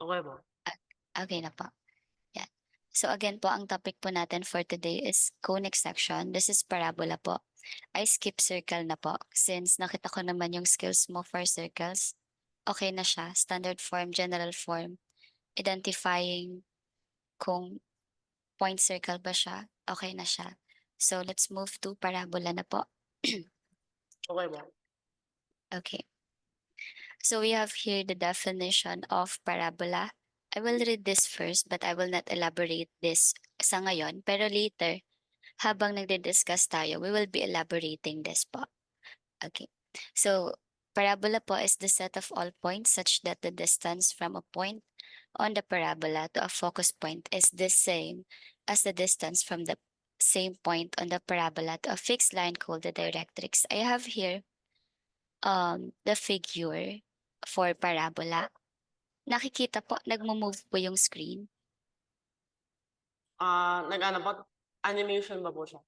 Okay po. Okay na po. Yan. So again po, ang topic po natin for today is conic section. This is parabola po. I skip circle na po since nakita ko naman yung skills mo for circles. Okay na siya. Standard form, general form. Identifying kung point circle ba siya. Okay na siya. So let's move to parabola na po. Okay po. Okay. So we have here the definition of parabola. I will read this first but I will not elaborate this sa ngayon. Pero later, habang nagdi-discuss tayo, we will be elaborating this po. Okay. So, parabola po is the set of all points such that the distance from a point on the parabola to a focus point is the same as the distance from the same point on the parabola to a fixed line called the directrix. I have here the figure for parabola. Nakikita po, nagmo-move po yung screen. Nag-ano po, animation ba po siya?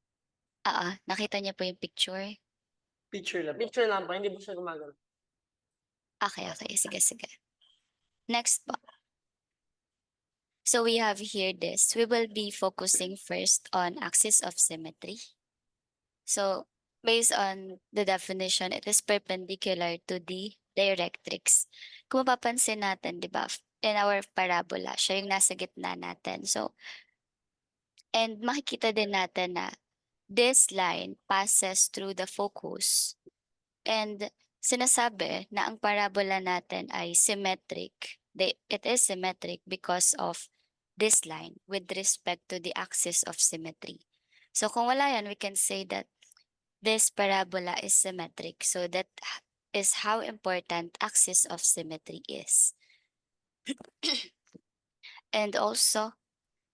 Nakita niyo po yung picture? Picture lang po, hindi po siya gumagalaw. Okay. Sige, sige. Next po. So we have here this. We will be focusing first on axis of symmetry. So based on the definition, it is perpendicular to the directrix. Kung mapapansin natin, di ba, in our parabola, siya yung nasa gitna natin. So, and makikita din natin na this line passes through the focus. And sinasabi na ang parabola natin ay symmetric. It is symmetric because of this line with respect to the axis of symmetry. So kung wala yan, we can say that this parabola is symmetric. So that is how important axis of symmetry is. And also,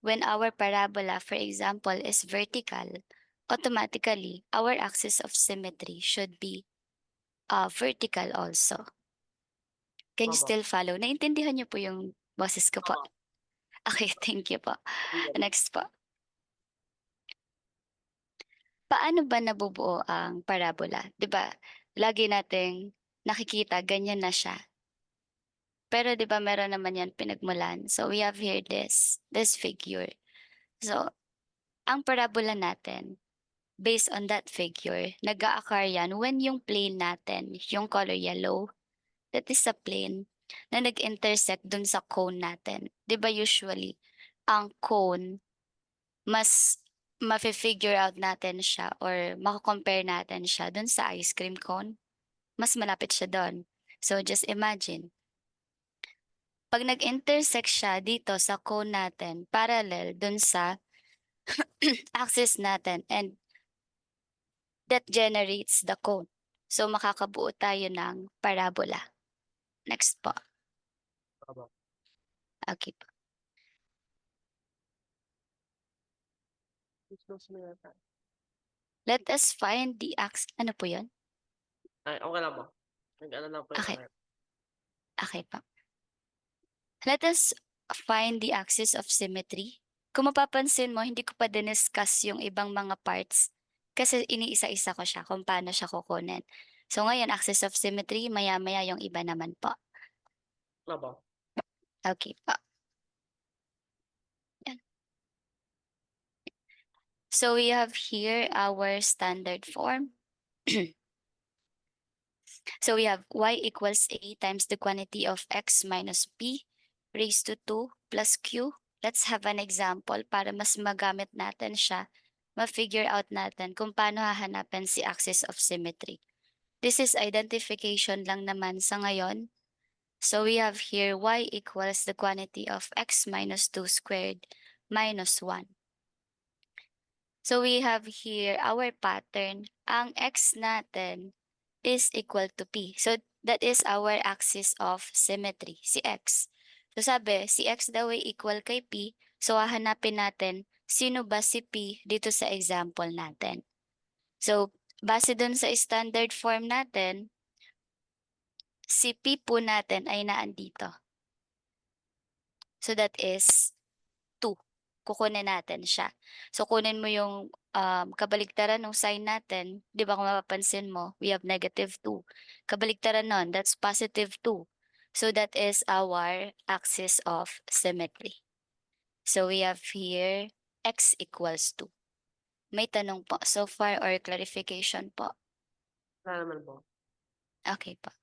when our parabola, for example, is vertical, automatically, our axis of symmetry should be vertical also. Can you Opo. still follow? Naintindihan niyo po yung boses ko po? Opo. Okay, thank you po. Sige. Next po. Paano ba nabubuo ang parabola? 'Di ba, lagi nating nakikita ganyan na siya. Pero 'di ba meron naman yan pinagmulan. So we have here this figure. So ang parabola natin, based on that figure, nag-a-occur yan when yung plane natin, yung color yellow, that is a plane na nag-intersect dun sa cone natin. 'Di ba usually, ang cone, mas mafi-figure out natin siya or mako-compare natin siya dun sa ice cream cone. Mas malapit siya dun. So just imagine, 'pag nag-intersect siya dito sa cone natin, parallel dun sa axis natin, and that generates the cone. So makakabuo tayo ng parabola. Next po. Opo. Okay po. Let us find the ano po 'yun? Ay, okay lang po. Nag-ano lang po yung Okay, camera. okay po. Let us find the axis of symmetry. Kung mapapansin mo, hindi ko pa diniscuss yung ibang mga parts kasi iniisa-isa ko siya kung paano siya kukunin. So ngayon, axis of symmetry, maya-maya yung iba naman po. Opo. Okay po. Yan. So we have here our standard form. So we have y equals a times the quantity of x minus p raised to 2 plus q. Let's have an example para mas magamit natin siya, ma-figure out natin kung paano hahanapin si axis of symmetry. This is identification lang naman sa ngayon. So we have here y equals the quantity of x minus 2 squared minus 1. So we have here our pattern. Ang x natin is equal to p. So that is our axis of symmetry, si x. So sabi, si x daw ay equal kay p. So hahanapin natin sino ba si p dito sa example natin. So base dun sa standard form natin, si p po natin ay naandito. So that is 2. Kukunin natin siya. So kunin mo yung kabaligtaran ng sign natin. 'Di ba kung mapapansin mo, we have -2. Kabaligtaran nun, that's +2. So that is our axis of symmetry. So we have here x equals 2. May tanong po so far or clarification po? Wala naman po. Okay po.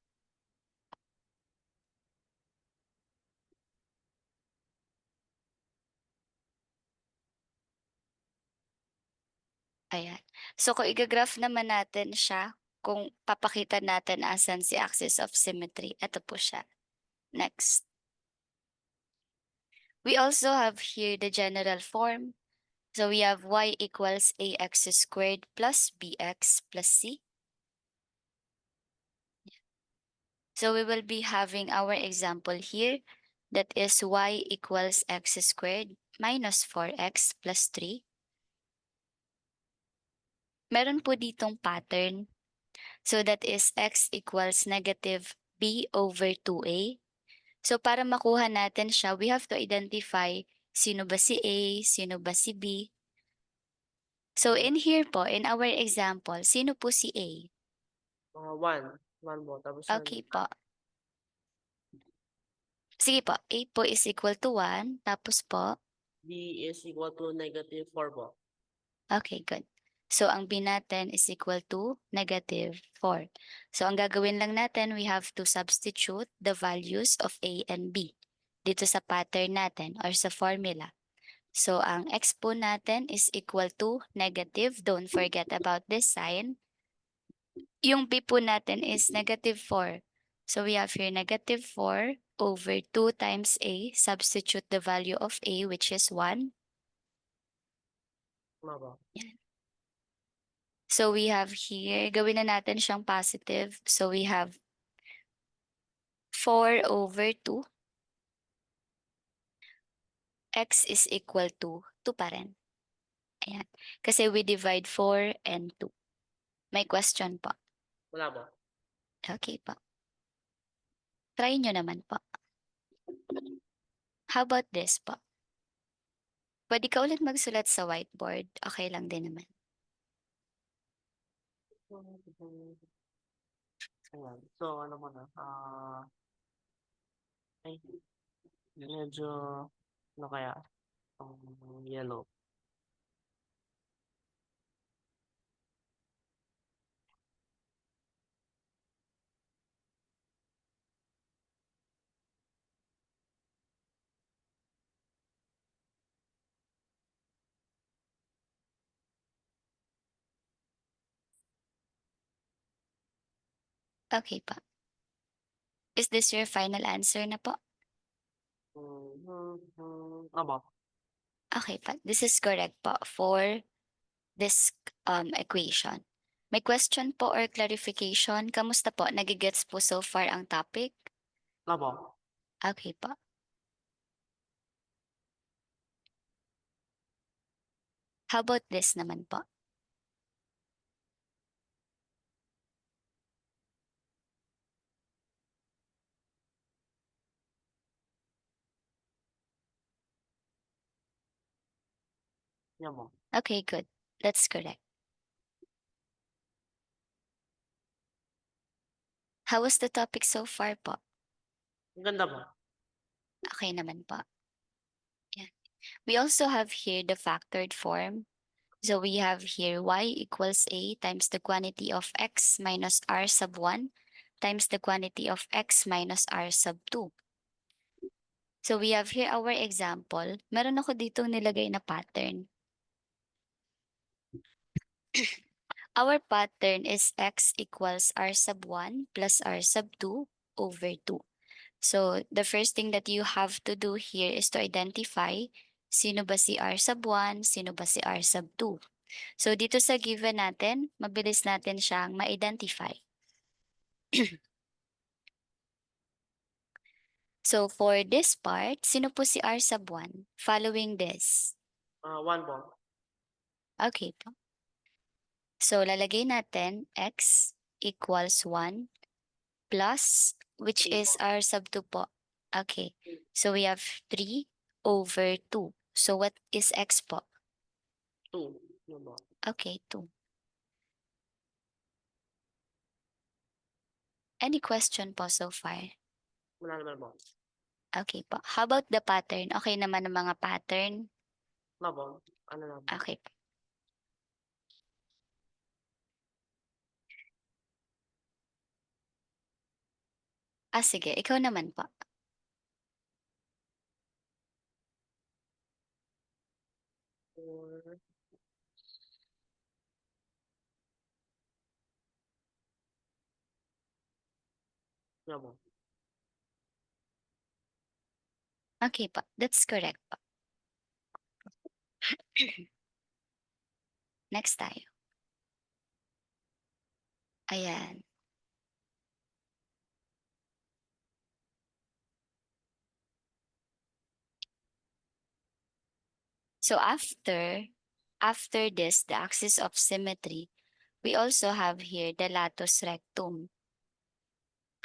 Ayan. So kung i-graph naman natin siya, kung papakita natin asan si axis of symmetry, ito po siya. Next. We also have here the general form. So we have y equals ax squared plus bx plus c. So we will be having our example here, that is y equals x squared minus 4x plus 3. Meron po ditong pattern. So that is x equals negative b over 2a. So para makuha natin siya, we have to identify sino ba si A, sino ba si B. So in here po, in our example, sino po si A? 1. 1 po. Tapos Okay po. Sige po, A po is equal to 1. Tapos po, B is equal to negative 4 po. okay, good. So ang B natin is equal to negative 4. So ang gagawin lang natin, we have to substitute the values of A and B dito sa pattern natin or sa formula. So ang x po natin is equal to negative. Don't forget about this sign. Yung b po natin is negative 4. So we have here negative 4 over 2 times a. Substitute the value of a, which is 1. Tama po. So we have here, gawin na natin siyang positive. So we have 4 over 2. X is equal to 2 pa rin. Ayan. Kasi we divide 4 and 2. May question po. Wala po. Okay po. Try nyo naman po. How about this po? Pwede ka ulit magsulat sa whiteboard. Okay lang din naman. Ayan. So, ano mo na? Ay, medyo, ano kaya? Yellow. Okay po. Is this your final answer na po? Aba. Okay po. This is correct po for this equation. May question po or clarification? Kamusta po? Nagigets po so far ang topic? Aba. Okay po. How about this naman po? Yan mo. Okay, good. That's correct. How was the topic so far po? Ang ganda po. Okay naman po. Yan. We also have here the factored form. So we have here y equals a times the quantity of x minus r sub 1 times the quantity of x minus r sub 2. So we have here our example. Meron ako ditong nilagay na pattern. Our pattern is x equals r sub 1 plus r sub 2 over 2. So the first thing that you have to do here is to identify sino ba si r sub 1, sino ba si r sub 2. So dito sa given natin, mabilis natin siyang ma-identify. So for this part, sino po si r sub 1 following this? 1 po. Okay po. So lalagay natin x equals 1 plus, which Three is po. r sub 2 po. Okay. So we have 3 over 2. So what is x po? 2. Yan po. Okay, 2. Any question po so far? Wala naman po. Okay po. How about the pattern? Okay naman ang mga pattern? Wala po. Ano lang po. Okay po. Sige. Ikaw naman po. Four. Wala po. Okay po. That's correct po. Next tayo. Ayan. So after this, the axis of symmetry, we also have here the latus rectum.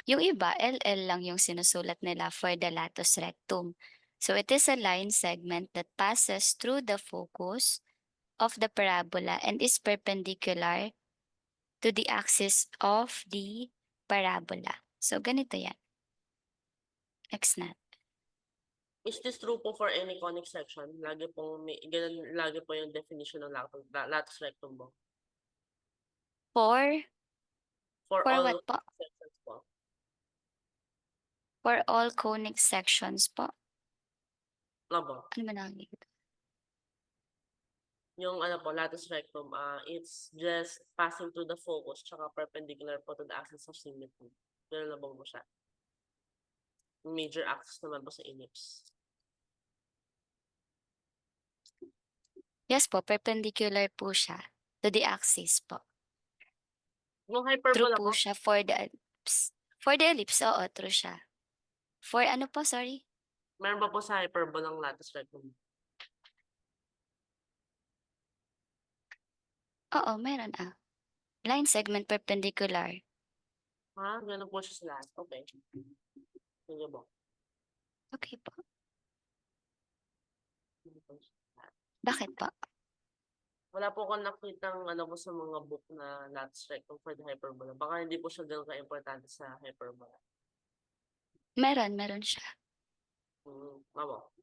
Yung iba, LL lang yung sinusulat nila for the latus rectum. So it is a line segment that passes through the focus of the parabola and is perpendicular to the axis of the parabola. So ganito yan. Next na. Is this true po for any conic section? Lagi pong may, ganun, lagi po yung definition ng latus rectum po. For For what all po? sections po. For all conic sections po. Wala po. Ano ba nakikita? Yung ano po, latus rectum, it's just passing through the focus tsaka perpendicular po to the axis of symmetry. Ganun na po siya. Major axis naman po sa ellipse. Yes po, perpendicular po siya to the axis po. Yung True hyperbola po po, siya for the ellipse. For the ellipse, oo, true siya. For ano po, sorry? meron ba po sa hyperbola ng latus rectum? Oo, meron Line segment perpendicular. Ganun po siya sa lahat. Okay. Sige po. Okay po. Ganun po siya sa lahat. Bakit po? Wala po akong nakitang ano po sa mga book na latus rectum for the hyperbola. Baka hindi po siya ganun ka-importante sa hyperbola. Meron siya. Mamo.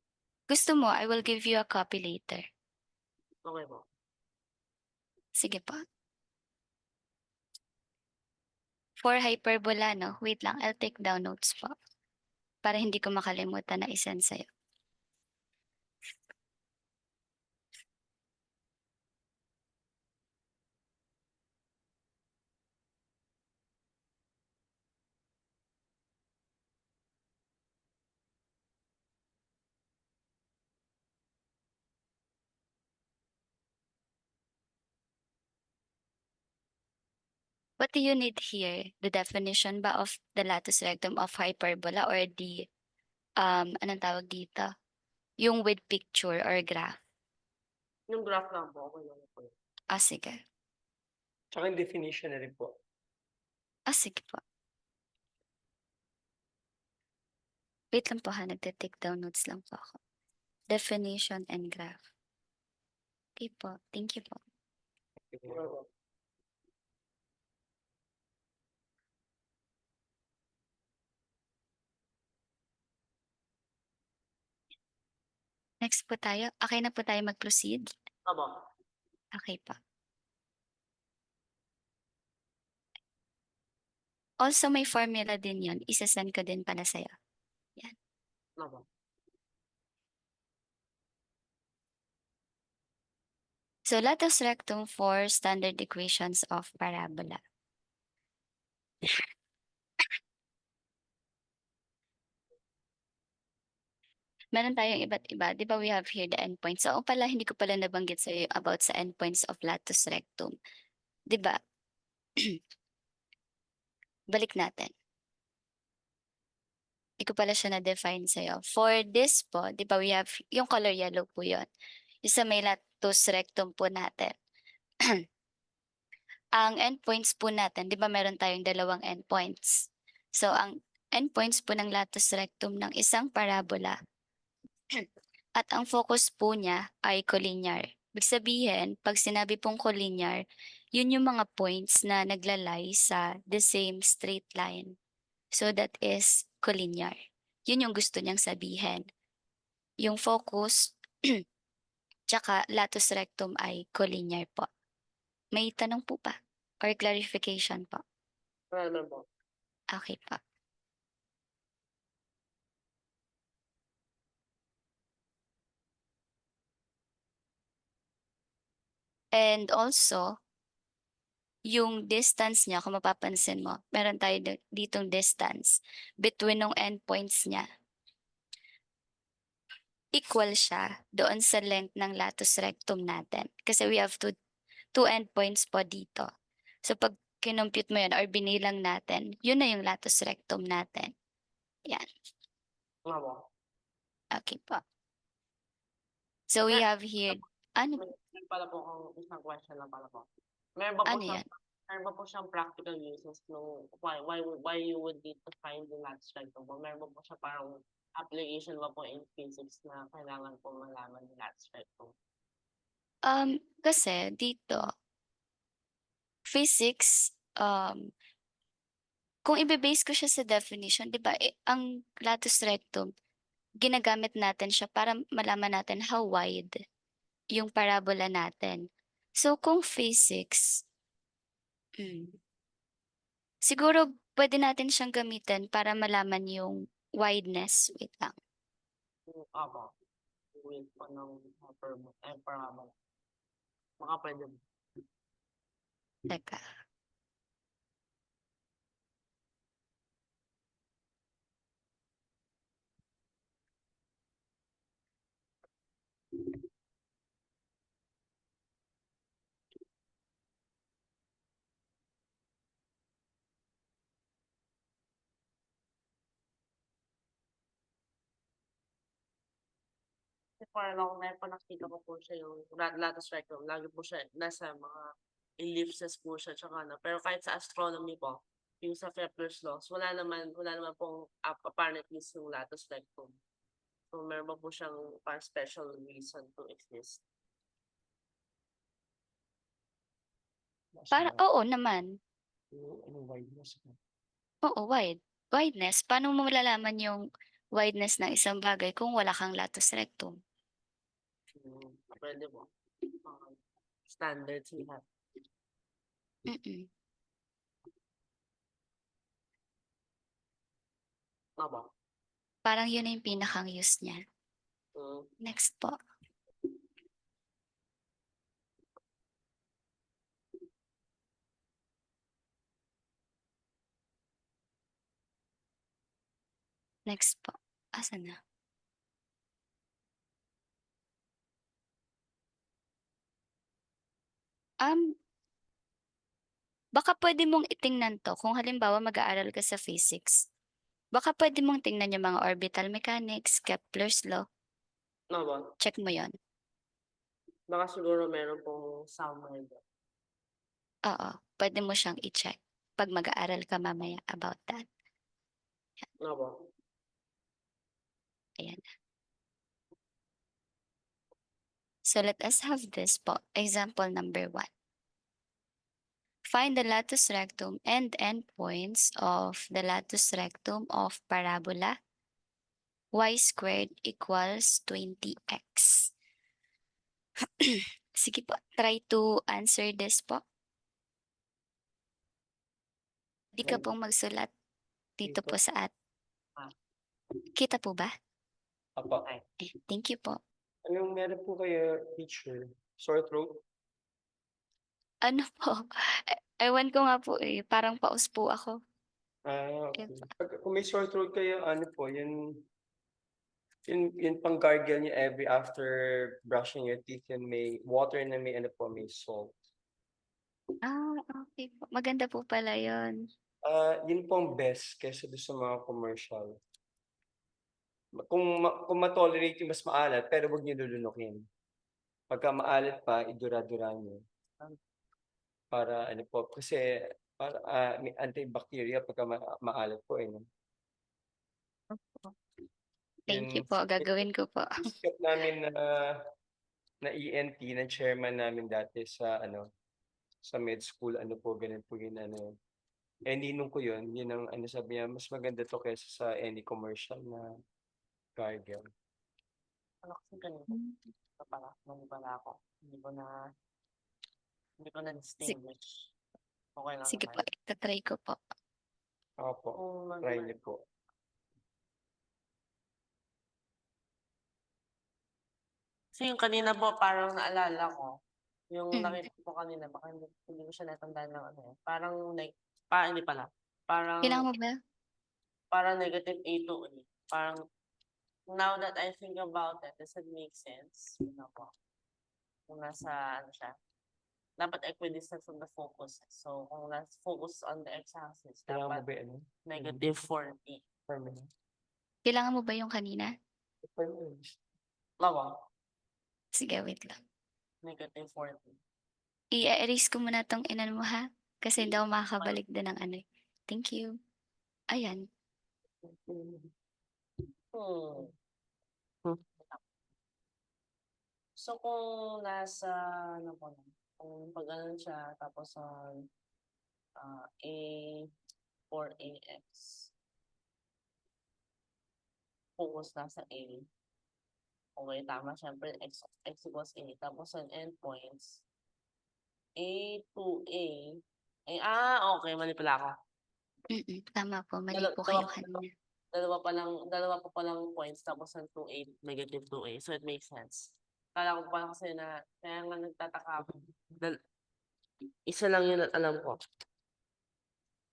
Gusto mo, I will give you a copy later. Okay po. Sige po. For hyperbola, no? Wait lang, I'll take down notes po. Para hindi ko makalimutan na isend sa'yo. What do you need here? The definition ba of the latus rectum of hyperbola or the, anong tawag dito? Yung with picture or graph? Yung graph lang po. Okay lang po. Sige. Tsaka yung definition na rin po. Sige po. Wait lang po nagte-take down notes lang po ako. Definition and graph. Okay po, thank you po. Okay po. Next po tayo. Okay na po tayo mag-proceed? Tama. Okay po. Also, may formula din yun. Isasend ko din pala sa'yo. Tama. So, latus rectum for standard equations of parabola. Meron tayong iba't iba. Di ba we have here the endpoints? So, pala, hindi ko pala nabanggit sa'yo about sa endpoints of latus rectum. Di ba? Balik natin. Hindi ko pala siya na-define sa'yo. For this po, di ba we have, yung color yellow po yun. Yung sa may latus rectum po natin. Ang endpoints po natin, di ba meron tayong dalawang endpoints? So, ang endpoints po ng latus rectum ng isang parabola at ang focus po niya ay collinear. Ibig sabihin, pag sinabi pong collinear, yun yung mga points na naglalay sa the same straight line. So that is collinear. Yun yung gusto niyang sabihin. Yung focus tsaka latus rectum ay collinear po. May tanong po ba? Or clarification po? Wala na po. Okay po. And also, yung distance niya, kung mapapansin mo, meron tayo ditong distance between ng endpoints niya. Equal siya doon sa length ng latus rectum natin. Kasi we have two endpoints po dito. So pag kinompute mo yun or binilang natin, yun na yung latus rectum natin. Yan. Nga po. Okay po. So we have here, ano, Meron pala po akong isang question lang pala po. Meron ba po ano siyang yan? meron ba po siyang practical uses no why you would need to find the lattice rectum po? Meron ba po siya parang application ba po in physics na kailangan po malaman ng lattice rectum? Kasi dito, physics, kung ibe-base ko siya sa definition, di ba, ang latus rectum, ginagamit natin siya para malaman natin how wide yung parabola natin. So kung physics, siguro pwede natin siyang gamitin para malaman yung wideness. Wait lang. Apo. Width po ng parabola. Baka pwede. Teka. Parang ako na nakita ko po siya yung lattice rectum. Lagi po siya nasa mga ellipses po siya tsaka ano. Pero kahit sa astronomy po, yung sa Kepler's laws, wala naman pong apparently yung lattice rectum. So meron ba po siyang parang special reason to exist? Para, oo naman. Ano wideness ko? Oo, wideness. Paano mo malalaman yung wideness ng isang bagay kung wala kang latus rectum? Pwede po. Standards we have. Aba. Parang yun na yung pinakang use niya. Next po. Next po. Asan na? Baka pwede mong itingnan to kung halimbawa mag-aaral ka sa physics. Baka pwede mong tingnan yung mga orbital mechanics, Kepler's law. Aba. Check mo yon. Baka siguro meron pong somewhere doon. Oo, pwede mo siyang i-check pag mag-aaral ka mamaya about that. Aba. Ayan. So let us have this po. Example number 1. Find the latus rectum and endpoints of the latus rectum of parabola y squared equals 20x. Sige po, try to answer this po. Di ka pong magsulat dito po sa at. Kita po ba? Apa. Thank you po. Anong meron po kayo, teacher? Sore throat? Ano po? Ewan ko nga po parang paus po ako. Okay. Kung may sore throat kayo, ano po, yun pang gargle niyo every after brushing your teeth, yun may water na may ano po, may salt. Okay po. Maganda po pala yun. Yun po ang best kaysa doon sa mga commercial. Kung ma-tolerate yung mas maalat, pero huwag niyo lulunukin. Pagka maalat pa, idura-dura niyo. Para ano po, kasi para may antibacteria pagka maalat po eh. No? Thank you po. Gagawin ko po. Sikat namin na ENT, na chairman namin dati sa ano sa med school, ano po, ganun po yun, ano, ninong ko yun ang ano sabi niya, "Mas maganda 'to kaysa sa any commercial na gargle." Ano kasi ganito, Hmm. ito pala, mali pala ako. Hindi ko na Si- distinguish. Okay lang Sige naman. po, itatry ko po. Opo, Kung try niyo po. Kasi yung kanina po parang naalala ko, yung Mm. nakita ko kanina baka hindi ko siya natandaan ng ano, parang hindi pala, Kailangan parang mo ba? parang negative A to A. Parang now that I think about it, does it make sense? Ano po, kung nasa ano siya, dapat equidistant from the focus. So kung focus on the x-axis, Kailangan mo dapat ba ano? negative 40. Permanent? Kailangan mo ba yung kanina? Permanent. Lawa, Sige, wait lang. negative 40. I-erase ko muna tong inan mo ha. Kasi hindi ako makakabalik din ng ano. Thank you. Ayan. Hmm. So kung nasa ano po, kung pag ganun siya tapos A or AX, focus nasa A. Okay, tama siyempre x equals A. Tapos ang endpoints, A to A. Okay, mali pala ako. Tama po. Mali po kayo kanina. Dalawa pa palang points tapos ang 2A, negative 2A. So it makes sense. Kala ko pa kasi na, kaya nga nagtataka ako. Isa lang yun at alam ko.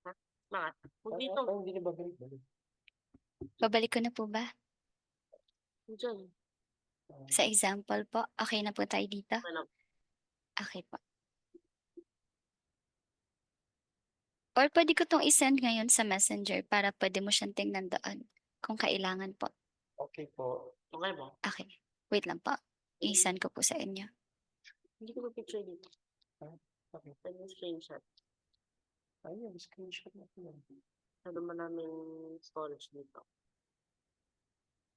Ha? Bakit? Huwag dito. Hindi na babalik-balik. Babalik ko na po ba? Diyan. Sa example po, okay na po tayo dito? Ano? Okay po. Or pwede ko tong isend ngayon sa messenger para pwede mo siyang tingnan doon kung kailangan po. Okay po. Okay ba? Okay. Wait lang po. I-send ko po sa inyo. Hindi ko picture dito. Okay. Pwede yung screenshot. Ayun, screenshot na po yan. Ano naman namin storage dito.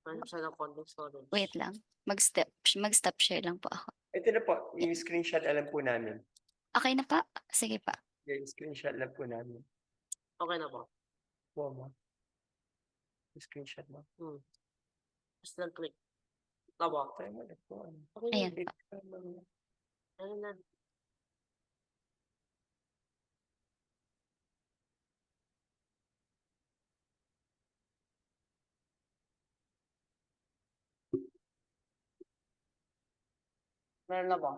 Meron siya ng konting storage. Wait lang. Mag-stop share lang po ako. Ito na po, yung screenshot alam po namin. Okay na pa? Sige pa. Yung screenshot alam po namin. Okay na po. Kuha mo. Yung screenshot mo. Just lang click. Tama. Try mo na po. Okay Ayan na. pa. Ano na. Meron na ba?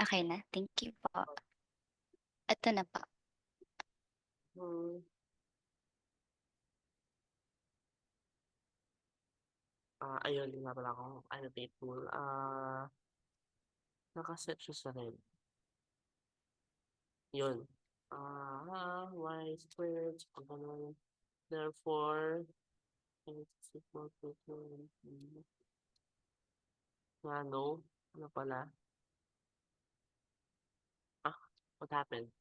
Okay na. Thank you po. Ito na po. Ayun, nga pala akong annotate tool. Nakaset siya sa red. Yun. Y squared. Therefore, x equal to 2. No. Ano pala? What happened?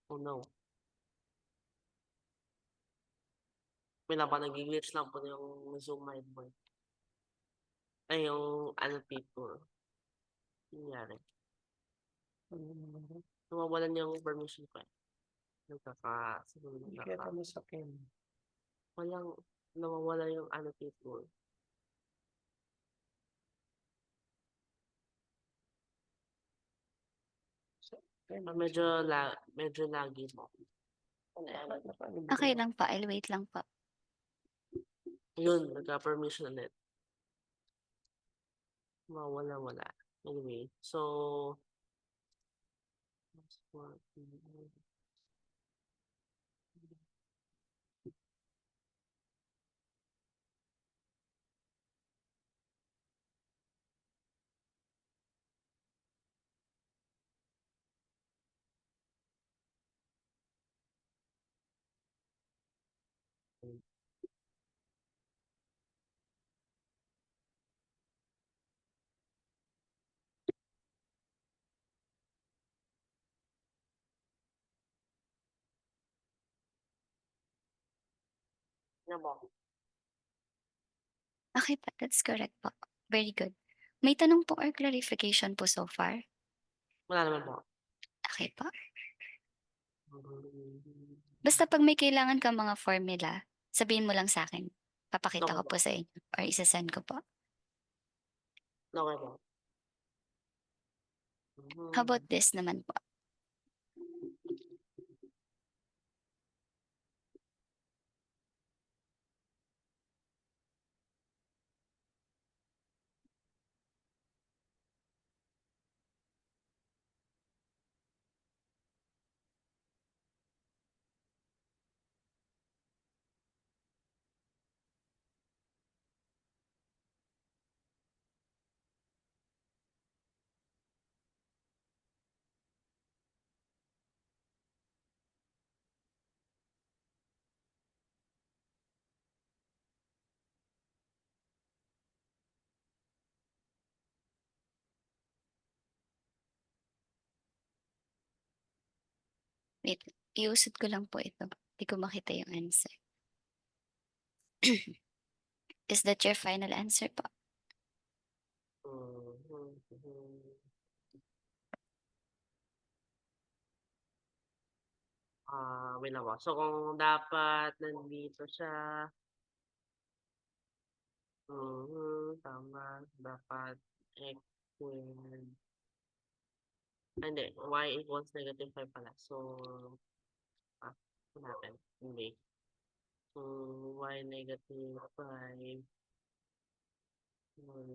Oh no. Nag-glitch lang po yung Zoom my boy. Ay, yung annotate tool. Nangyari. Nawawalan yung permission ko eh. Hindi kaya tama sa akin. Nawawala yung annotate tool. Medyo laggy mo. Okay lang pa. I'll wait lang po. Yun, nagka-permission ulit. Wala. Anyway, so ano ba? Okay pa. That's correct po. Very good. May tanong po or clarification po so far? Wala naman po. Okay po. Basta pag may kailangan ka mga formula, sabihin mo lang sa akin. Papakita Okay ko po po. sa inyo or isasend ko po. Okay po. How about this naman po? Wait, iusod ko lang po ito. Hindi ko makita yung answer. Is that your final answer po? Wait lang po. So, kung dapat nandito siya, tama, dapat x squared. Hindi, y equals -5 pala. So, what happened? Hindi. So, y -5,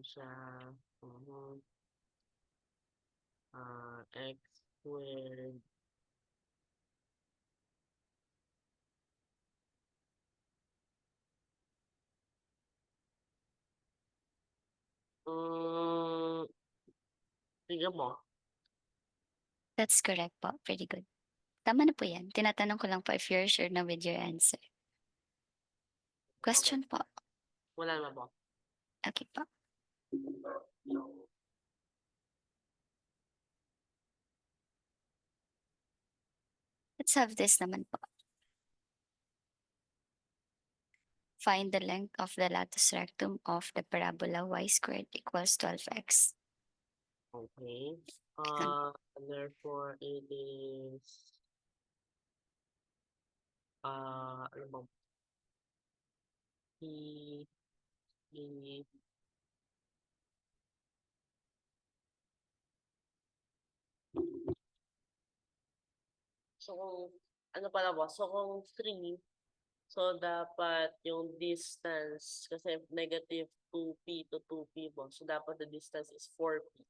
siya, x squared. Tingnan mo. That's correct po. Very good. Tama na po yan. Tinatanong ko lang po if you're sure na with your answer. Question po. Wala na po. Okay po. Let's have this naman po. Find the length of the latus rectum of the parabola y squared equals 12x. Okay. Therefore, it is, ano ba? E, so, kung, ano pala po? So, kung 3, so, dapat yung distance, kasi negative 2p to 2p po. So, dapat the distance is 4p.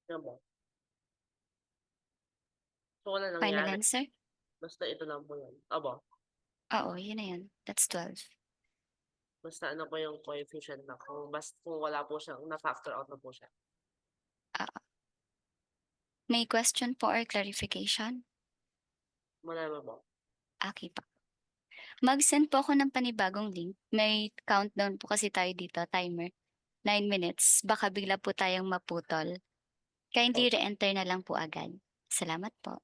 Ano ba? So, wala Final nangyari. answer? Basta ito lang po yan. Aba, Oo, yun na yun. That's 12. basta ano po yung coefficient na kung wala po siyang na-factor out na po siya. May question po or clarification? Wala naman po. Okay pa. Mag-send po ako ng panibagong link. May countdown po kasi tayo dito, timer. 9 minutes. Baka bigla po tayong maputol. Kindly re-enter na lang po agad. Salamat po.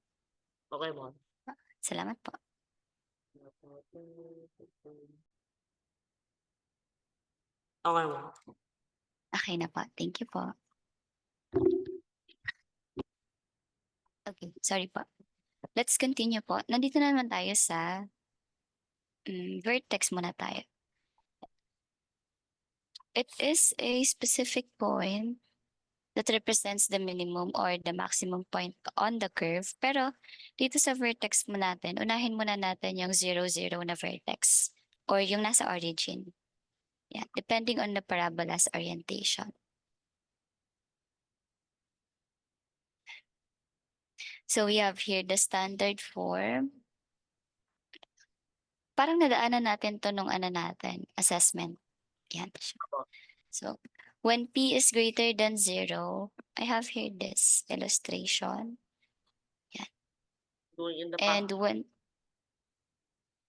Okay mo. Salamat po. Okay mo. Okay na po. Thank you po. Okay, sorry po. Let's continue po. Nandito na naman tayo sa vertex muna tayo. It is a specific point that represents the minimum or the maximum point on the curve. Pero dito sa vertex mo natin, unahin muna natin yung 0, 0 na vertex or yung nasa origin. Yeah, depending on the parabola's orientation. So we have here the standard form. Parang nadaanan natin to nung ano natin, assessment. Yan siya. So when P is greater than 0, I have here this illustration. Doing in the And past. when,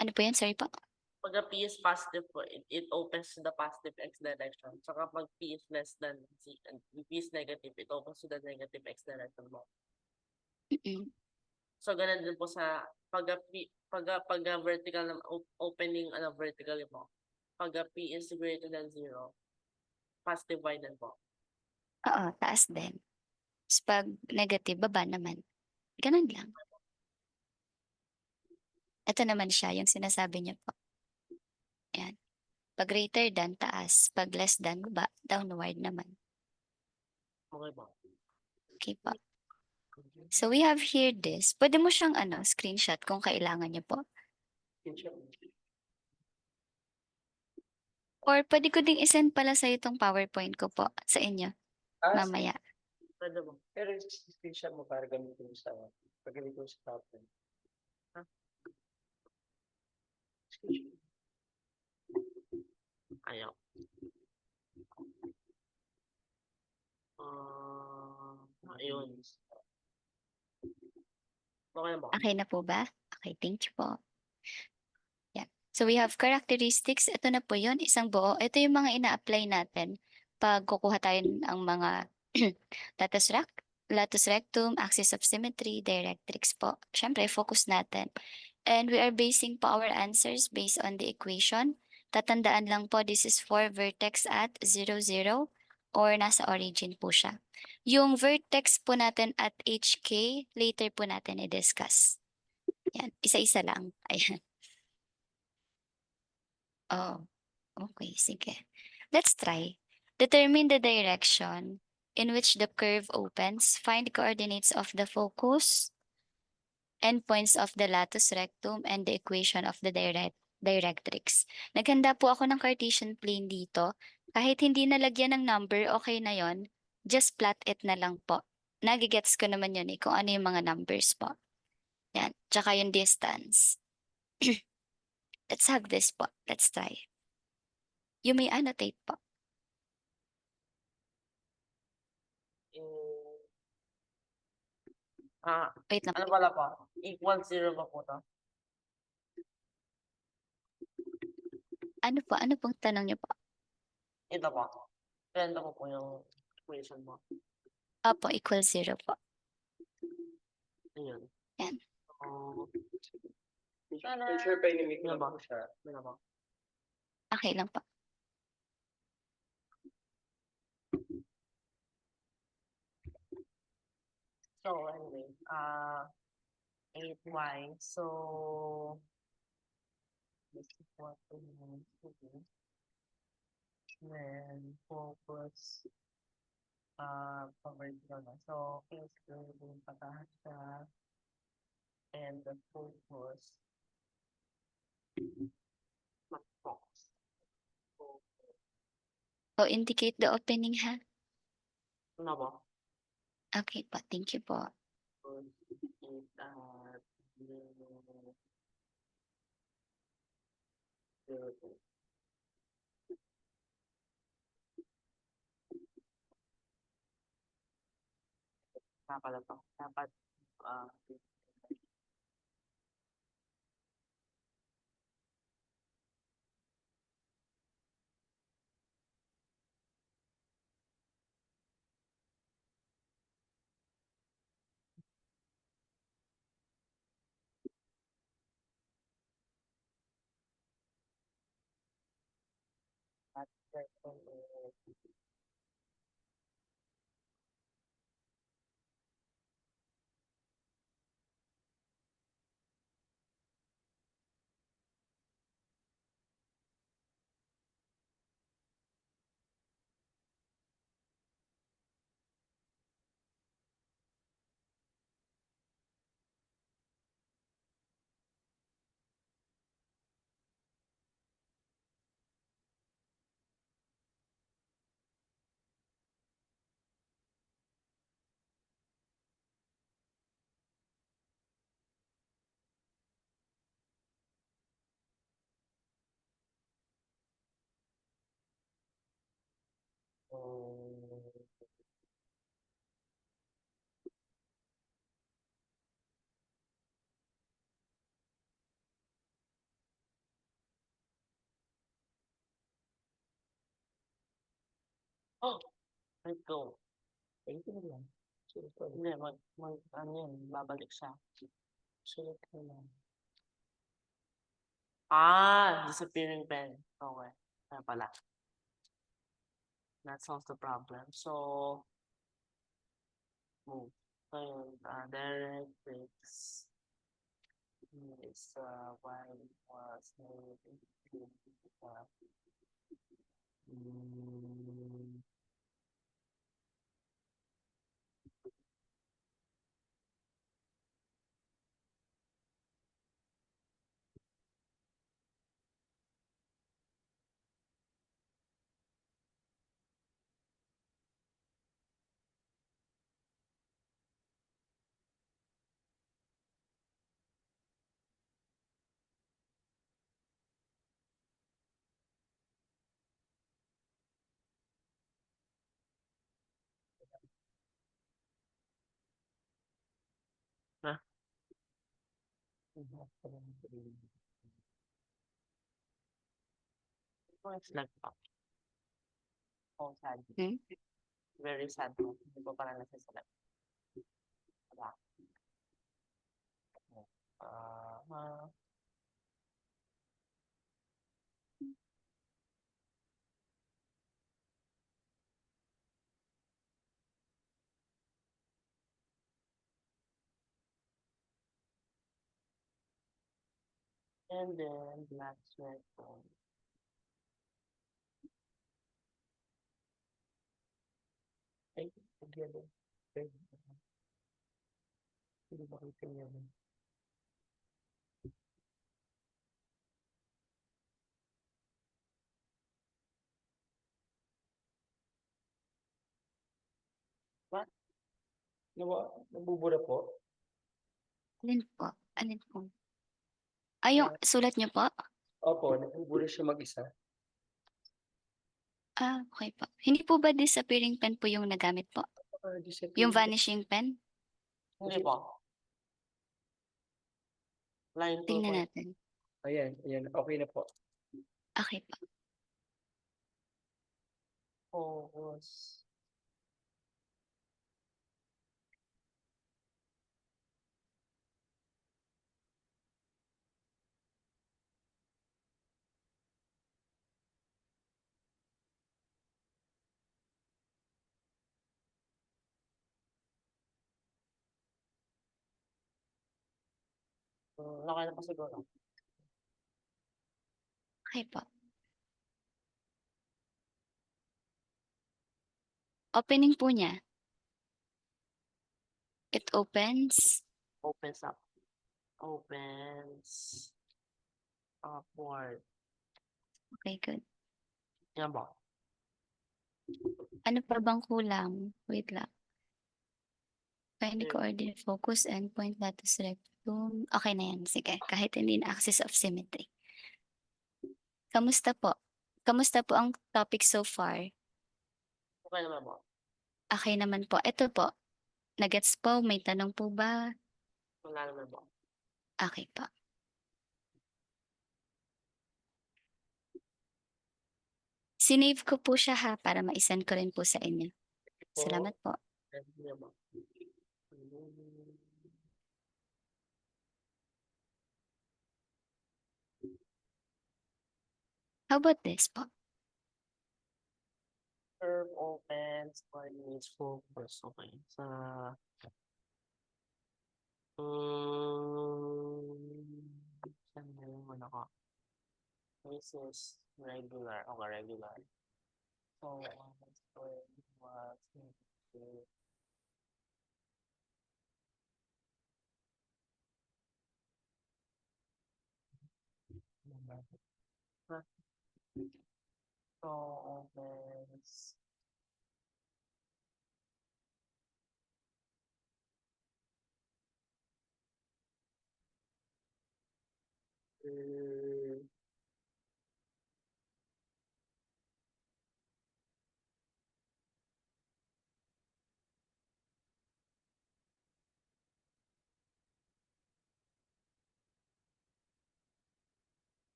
ano po yan? Sorry po. Pag P is positive po, it opens to the positive x direction. So kapag P is less than Z and P is negative, it opens to the negative x direction mo. Mm-mm. So ganun din po sa pag vertical na opening vertical mo. Pag P is greater than 0, positive y din po. Oo, taas din. Tapos pag negative, baba naman. Ganun lang. Ito naman siya, yung sinasabi niya po. Yan. Pag greater than, taas. Pag less than, baba. Downward naman. Okay po. Okay po. So we have here this. Pwede mo siyang screenshot kung kailangan niyo po. Or pwede ko ding isend pala sa itong PowerPoint ko po sa inyo mamaya. Pwede mo. Pero screenshot mo para gamitin mo sa paggamit mo sa PowerPoint. Screenshot. Ayaw. Ayun. Okay na ba? Okay na po ba? Okay, thank you po. Yeah. So we have characteristics. Ito na po yun, isang buo. Ito yung mga ina-apply natin pag kukuha tayo ng mga latus rectum, axis of symmetry, directrix po. Siyempre, focus natin. And we are basing po our answers based on the equation. Tatandaan lang po, this is for vertex at 0, 0 or nasa origin po siya. Yung vertex po natin at HK, later po natin i-discuss. Yan, isa-isa lang. Ayan. Oh, okay, sige. Let's try. Determine the direction in which the curve opens. Find coordinates of the focus, endpoints of the latus rectum, and the equation of the directrix. Naghanda po ako ng Cartesian plane dito. Kahit hindi nalagyan ng number, okay na yon. Just plot it na lang po. Nagigets ko naman yun kung ano yung mga numbers po. Yan. Tsaka yung distance. Let's have this po. Let's try. You may annotate po. Wait lang. Ano pala po? Equal 0 ba po to? Ano po? Ano pong tanong niyo po? Ito po. Ganda ko po yung equation mo. Opo, equal 0 po. Ayun. Yan. Sure pa inimik Ano mo ba? po siya. Ano ba? Okay lang po. So anyway, 8y. So this is what we need to do. Then focus covered na. So case yung pataas siya and the focus mag-focus. So, indicate the opening ha. Ano ba? Okay po, thank you po. Dapat Oh, let go. Ayun ko na lang. Sulat ko Hindi, ano yun, babalik siya. Sulat ko na lang. Disappearing pen. Okay. Kaya pala. That solves the problem. So, move. So, yun, directrix is y was mm, ah, it's like, oh, sad. Hmm? Very sad. Hindi ko pala nasiselect. Wala. Uh, and then black sweat. Ay, together. Ay, hindi ba kayo together? What? Nabubura po? Alin po? Alin po? Yung sulat niyo po? Opo, nabubura siya mag-isa. Okay po. Hindi po ba disappearing pen po yung nagamit po? Yung vanishing pen? Hindi po. Line 2 po. Tingnan natin. Ayan, okay na po. Okay po. Focus. Okay na po siguro. Okay po. Opening po niya. It opens. Opens up. Opens upward. Okay, good. Yan po. Ano pa bang kulang? Wait lang. Find the Yeah. coordinate focus and point lattice rectum. Okay na yan. Sige. Kahit hindi na axis of symmetry. Kamusta po? Kamusta po ang topic so far? Okay naman po. Okay naman po. Ito po. Nagets po? May tanong po ba? Wala naman po. Okay po. Sinave ko po siya ha para ma-send ko rin po sa inyo. Salamat po. Yan po. How about this po? Curve opens, coordinates focus. Okay. Saan na yung ano ko? This is regular. Okay, regular. So, was so opens.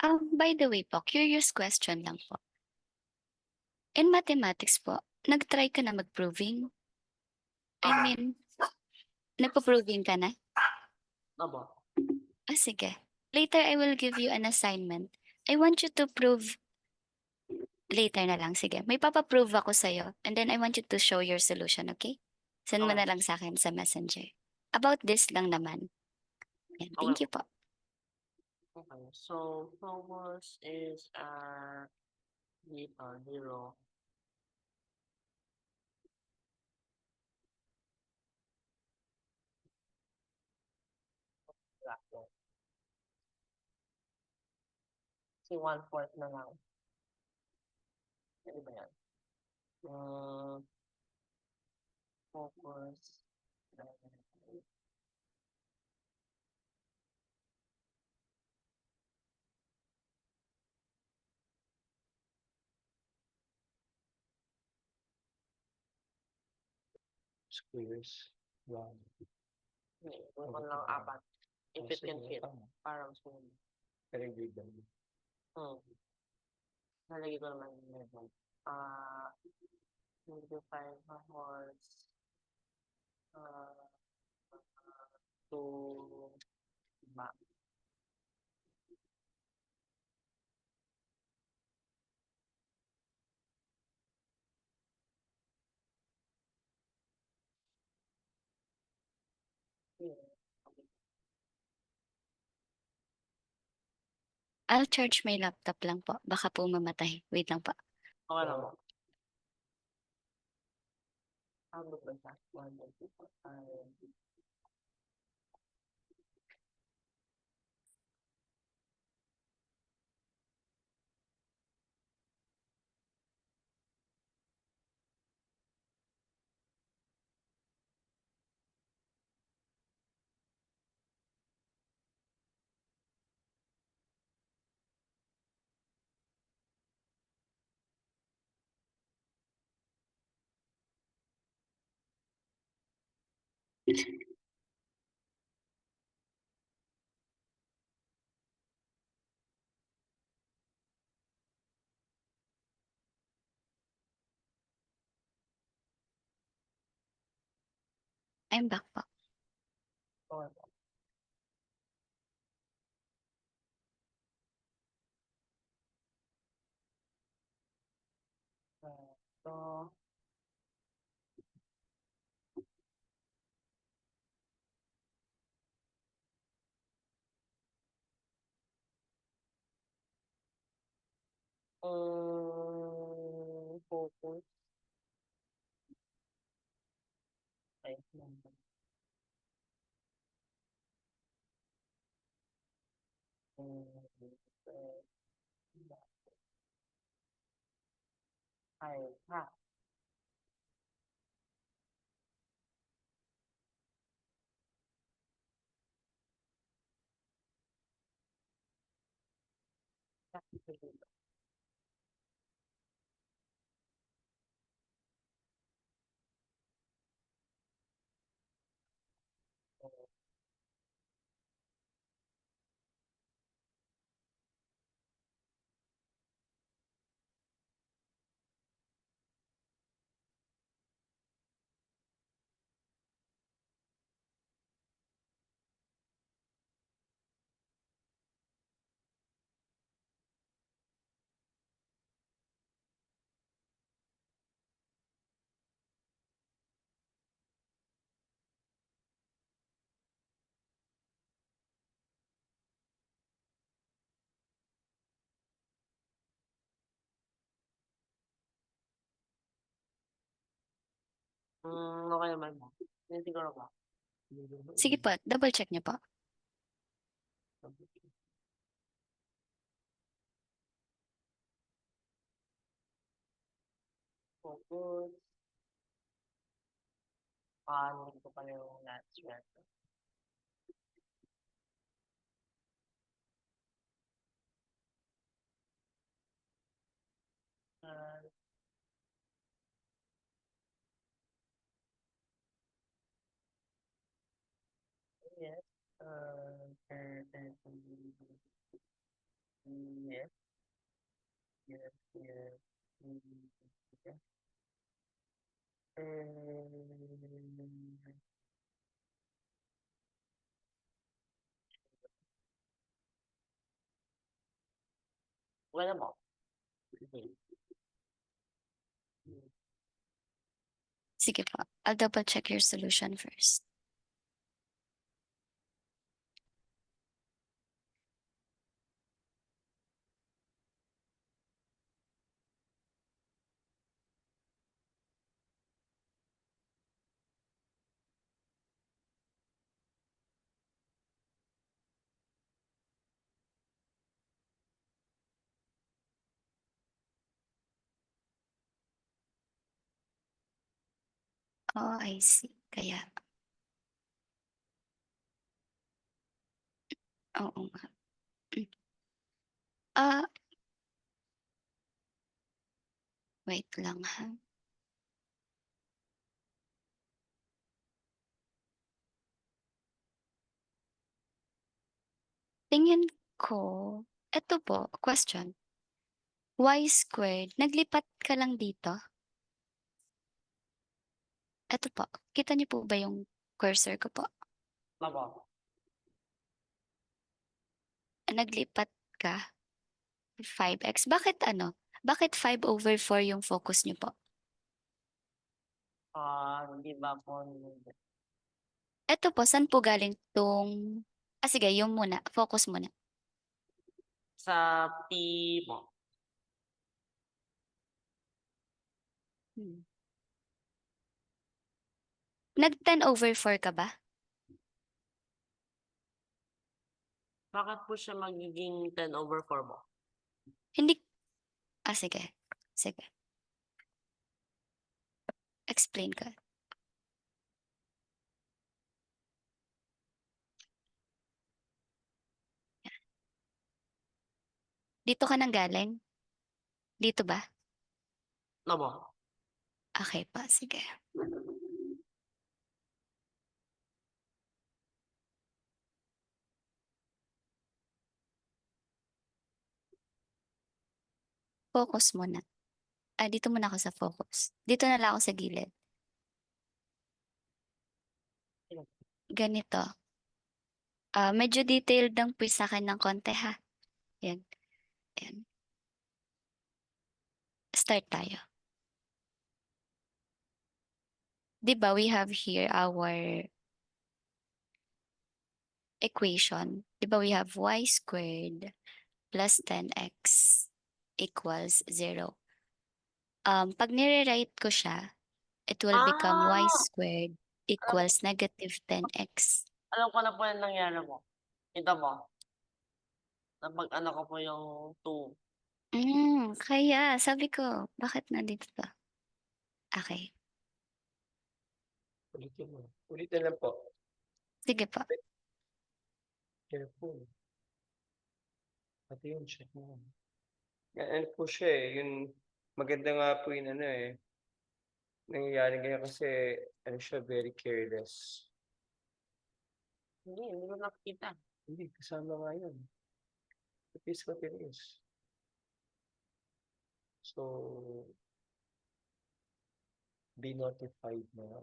By the way po, curious question lang po. In mathematics po, nag-try ka na mag-proving? I mean, nagpo-proving ka na? Abo. Sige. Later, I will give you an assignment. I want you to prove later na lang. Sige. May papaprove ako sa'yo. And then I want you to show your solution, okay? Send mo Okay. na lang sa akin sa messenger. About this lang naman. Yan. Thank Okay. you po. Okay. So focus is beta 0. Bracket. Si 1/4 na lang. Ano ba yan? Focus. Squares. Wow. Kung lang apat. If it can fit. Parang small. Pero hindi ba? Nalagay ko naman yung level. Simplify the horse. To ba. I'll charge my laptop lang po. Baka po mamatay. Wait lang po. Okay lang mo. Ano ba siya? 1, 2, 3, 4, 5. I'm back po. Okay. So, focus. Ay, ay, ha. Okay naman mo. Siguro ba? Sige po, double check niyo po. Focus. Hindi ko pala yung last one. Yes. Yes, yes, yes. Okay. Wala mo. Sige po. I'll double check your solution first. Oh, I see. Kaya, oo nga. Ah, wait lang ha. Tingin ko, eto po, question. Y squared, naglipat ka lang dito? Eto po, kita niyo po ba yung cursor ko po? Wala mo. Naglipat ka? 5x. Bakit ano? Bakit 5/4 yung focus niyo po? Di ba po? Eto po, saan po galing tong... sige, yung muna. Focus muna. Sa P mo. Hmm. Nag 10/4 ka ba? Bakit po siya magiging 10/4 mo? Hindi. Sige. Sige. Explain ka. Dito ka nang galing? Dito ba? Wala mo. Okay pa, sige. Focus muna. Dito muna ako sa focus. Dito na lang ako sa gilid. Ganito. Medyo detailed ang quiz sa akin ng konti ha. Yan. Yan. Start tayo. Di ba we have here our equation. Di ba we have y squared plus 10x equals 0. Pag nire-write ko siya, it will become y Ah! squared equals negative 10x. Alam ko na po yung nangyari mo. Kita mo. Napag-ano ko po yung 2. Kaya sabi ko, bakit nandito to? Okay. Ulitin mo. Ulitin lang po. Sige po. Careful. Pati yun, check mo. Ano po siya eh, yung maganda nga po yung ano eh, nangyayari ganyan kasi ano siya, very careless. Hindi ko nakita. Hindi, kasama nga yun. It is what it is. So, be notified na.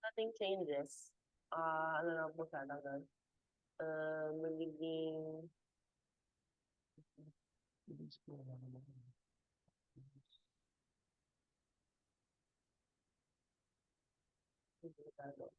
Nothing changes. Ano lang po sana nun. Magiging Bilis ko na naman. komplikado.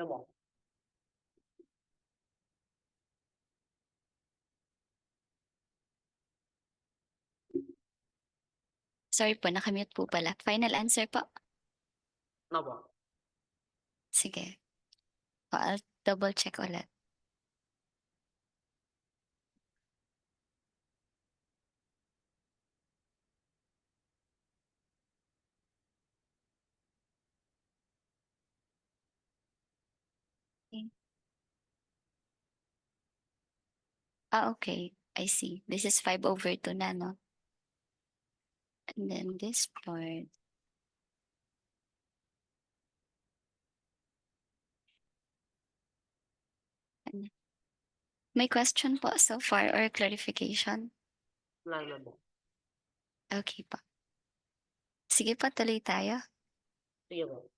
Yan mo. Sorry po, nakamute po pala. Final answer po. Ano mo? Sige. I'll double check ulit. Okay. I see. This is 5/2 na, no? And then this part. May question po so far or clarification? Wala na mo. Okay po. Sige pa, tuloy tayo. Sige mo.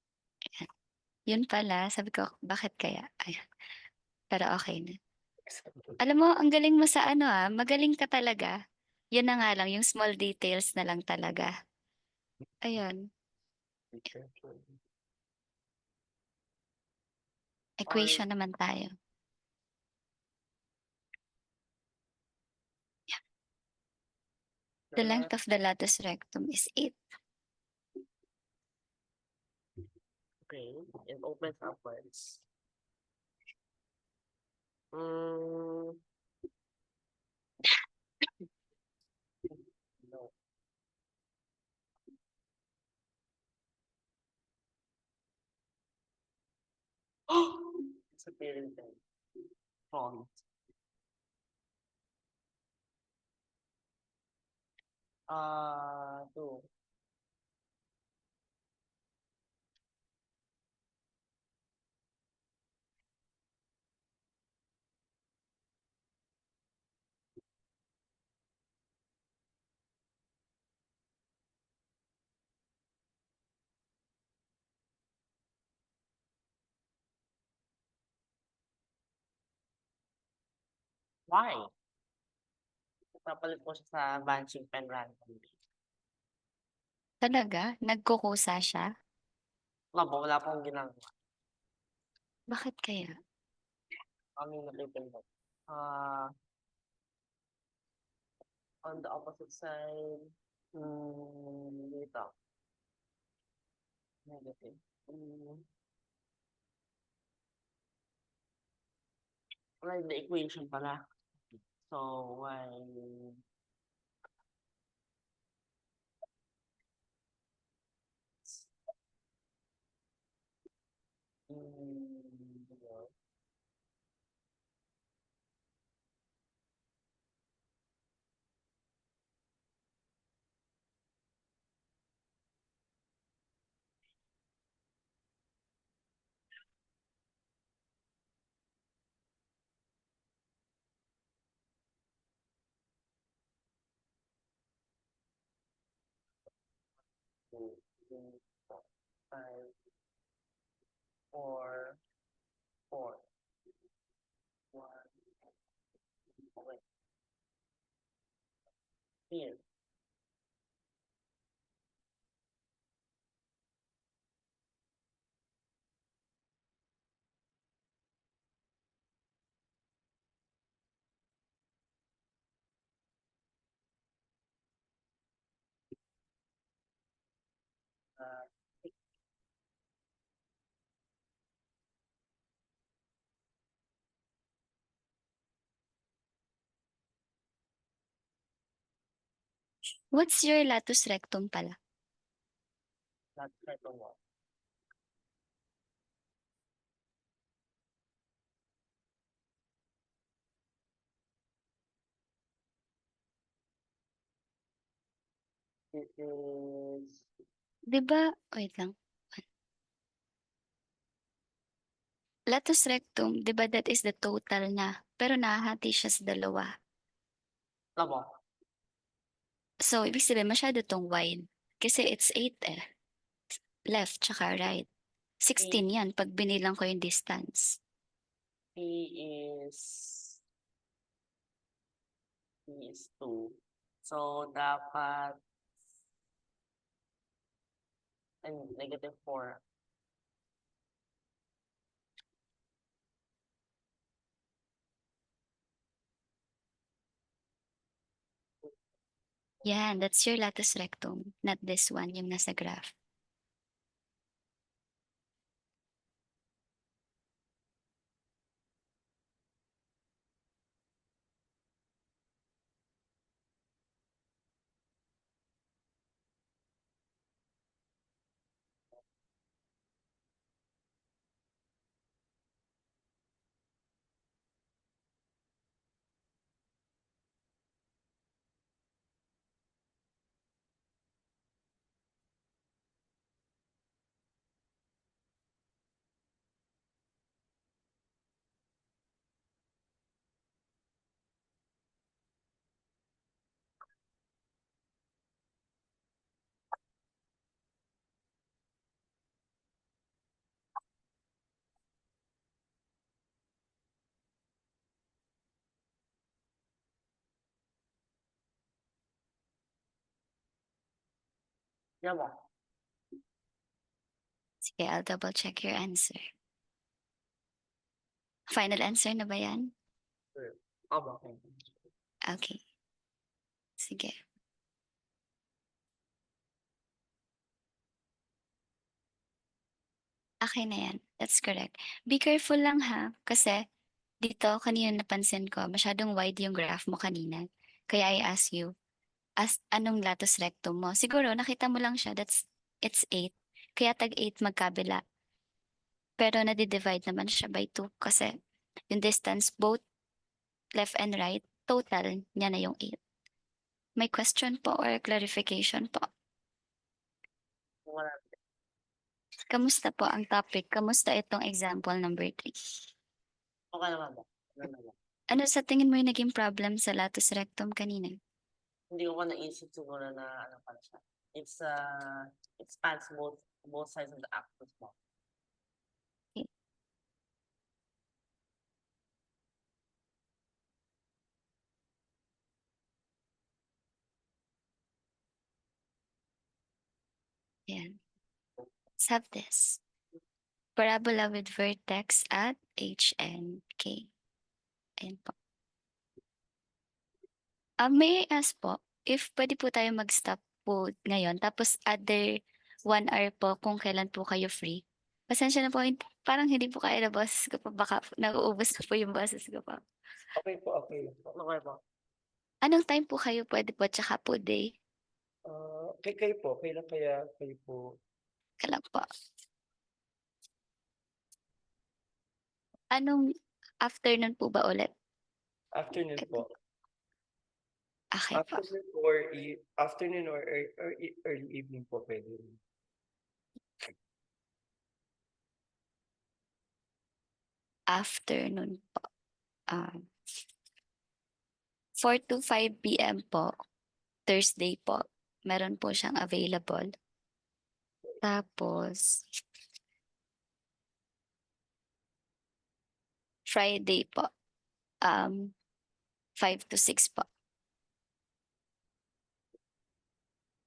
Yun pala, sabi ko, bakit kaya? Ayan. Pero okay na. Alam mo, ang galing mo sa ano magaling ka talaga. Yun na nga lang, yung small details na lang talaga. Ayun, equation naman tayo. The length of the latus rectum is 8. Okay. It opens upwards. Mm. No. It's a parent thing. Wrong. Two. Why? Papalit ko siya sa bunching pen randomly. Talaga? Nagkukusa siya? Wala pong ginagawa. Bakit kaya? Kami nakipindot. On the opposite side, dito. Negative. Write the equation pala. So, mm, two, three, four, five, four, four, one. Okay. Here. Uh, What's your latus rectum pala? Latus rectum 1. It is Di ba, wait lang. Latus rectum, di ba that is the total na, pero nahahati siya sa dalawa. Tama. So, ibig sabihin, masyado tong wide. Kasi it's 8 eh. Left tsaka right. 16 yan pag binilang ko yung distance. P is 2. So, dapat negative 4. Yan, that's your latus rectum. Not this one, yung nasa graph. Yan mo. Sige, I'll double check your answer. Final answer na ba yan? Tama. Okay. Sige. Okay na yan. That's correct. Be careful lang ha. Kasi dito kanina napansin ko, masyadong wide yung graph mo kanina. Kaya I ask you, anong latus rectum mo? Siguro nakita mo lang siya, it's 8. Kaya tag 8 magkabila. Pero nadi-divide naman siya by 2 kasi yung distance both left and right, total niya na yung 8. May question po or clarification po? Wala. Kamusta po ang topic? Kamusta itong example number 3? Okay naman ba? Ano naman? Ano sa tingin mo yung naging problem sa latus rectum kanina? Hindi ko pa naisip siguro na ano pala siya. It spans both sides of the axis mo. Yan. Let's have this. Parabola with vertex at H and K. Ayan po. May I ask po, if pwede po tayo mag-stop po ngayon, tapos other 1 hour po kung kailan po kayo free. Pasensya na po, parang hindi po kaya na boses ko po. Baka nauubos na po yung boses ko po. Okay po, okay. Okay po. Anong time po kayo pwede po, tsaka po day? Kayo po, kailan kaya kayo po? Kailan po? Anong afternoon po ba ulit? Afternoon po. Okay po. Afternoon or early evening po pwede. Afternoon po. 4 to 5 p.m. po. Thursday po. Meron po siyang available. Tapos, Friday po. 5 to 6 po.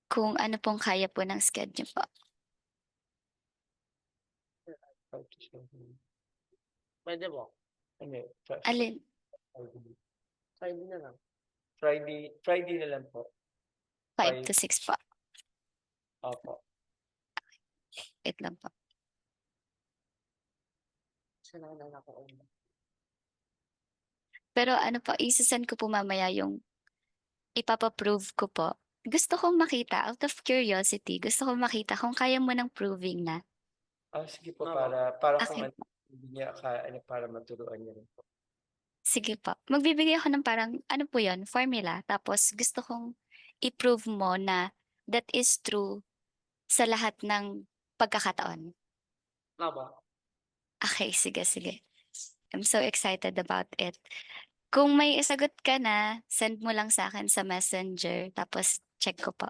Kung ano pong kaya po ng schedule po. Pwede po. Ano, Alin? Friday na lang. Friday na lang po. 5 to 6 po. Opo. Wait lang po. Siya na ako. Pero ano po, isasend ko po mamaya yung ipapaprove ko po gusto kong makita, out of curiosity, gusto kong makita kung kaya mo ng proving na. Sige po, Opo. para kung Okay ano, hindi niya ano, para maturuan niya rin po. sige po. Magbibigay ako ng parang, ano po yun, formula. Tapos gusto kong i-prove mo na that is true sa lahat ng pagkakataon. Opo. Okay, sige. I'm so excited about it. Kung may isagot ka na, send mo lang sa akin sa Messenger. Tapos check ko po.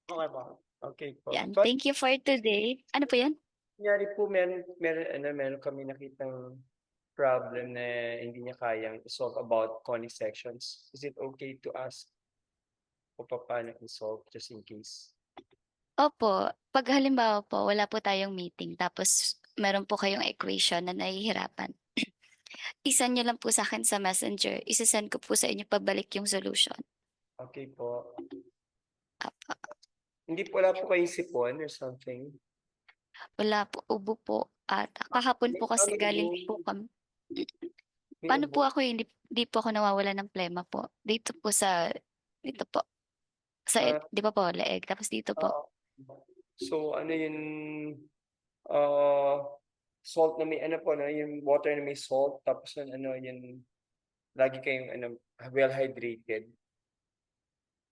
Okay po. Okay po. Yan. But Thank you for today. Ano po yan? kunyari po meron kami nakitang problem na hindi niya kayang i-solve about conic sections. Is it okay to ask kung paano i-solve just in case? Opo, pag halimbawa po, wala po tayong meeting, tapos meron po kayong equation na nahihirapan. I-send nyo lang po sa akin sa Messenger. Isasend ko po sa inyo pabalik yung solution. Okay po. Apo. Wala po kayong sipon or something? Wala po, ubo po. At kahapon po kasi May galing ubo. po kami. May Paano ubo. po ako hindi po ako nawawala ng plema po? Dito po dito po. Ah, Di ba po, leeg. Tapos dito po. Oo. So, ano yung ah, salt na may ano po, no? Yung water na may salt, tapos yung ano, yung lagi kayong well hydrated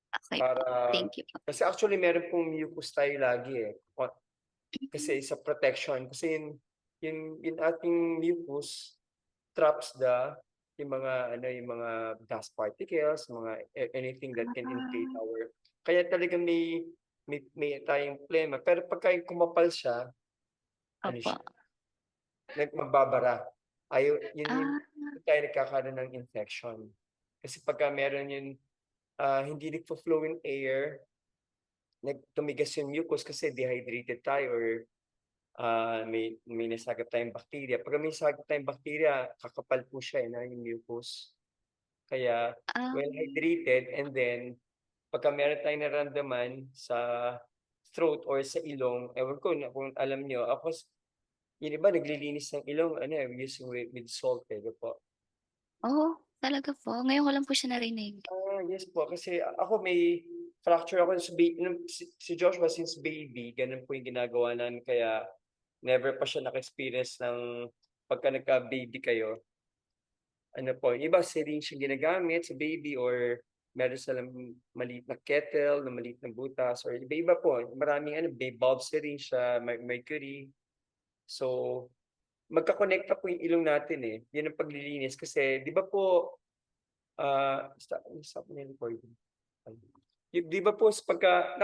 Okay po. para Thank you po. kasi actually meron pong mucus tayo lagi eh. Kasi sa protection kasi yung ating mucus traps yung mga dust particles, anything that can invade Ah, our kaya talaga may tayong plema pero pagka yung kumapal siya, ano opo. siya, magbabara. Yun Ah, tayo nagkakaroon ng infection. Kasi pagka meron hindi nagfo-flow yung air, tumigas yung mucus kasi dehydrated tayo or may nasagap tayong bacteria. Pag may nasagap tayong bacteria, kakapal po siya na yung mucus. Kaya ah, well hydrated and then pagka meron tayong nararamdaman sa throat or sa ilong, ewan ko na kung alam niyo, yung iba naglilinis ng ilong using with salt po. talaga po. Ngayon ko lang po siya narinig. Yes po kasi ako may fracture ako si Joshua since baby, ganun po yung ginagawa namin kaya never pa siya naka-experience ng pagka nagka-baby kayo. Ano po, yung iba syringe yung ginagamit sa baby or meron silang maliit na kettle, na maliit na butas or iba-iba po. Maraming bulb syringe sa mercury. So, magkakonekta po yung ilong natin eh. Yun ang paglilinis kasi 'di ba po stop na yung recording. Di ba po pagka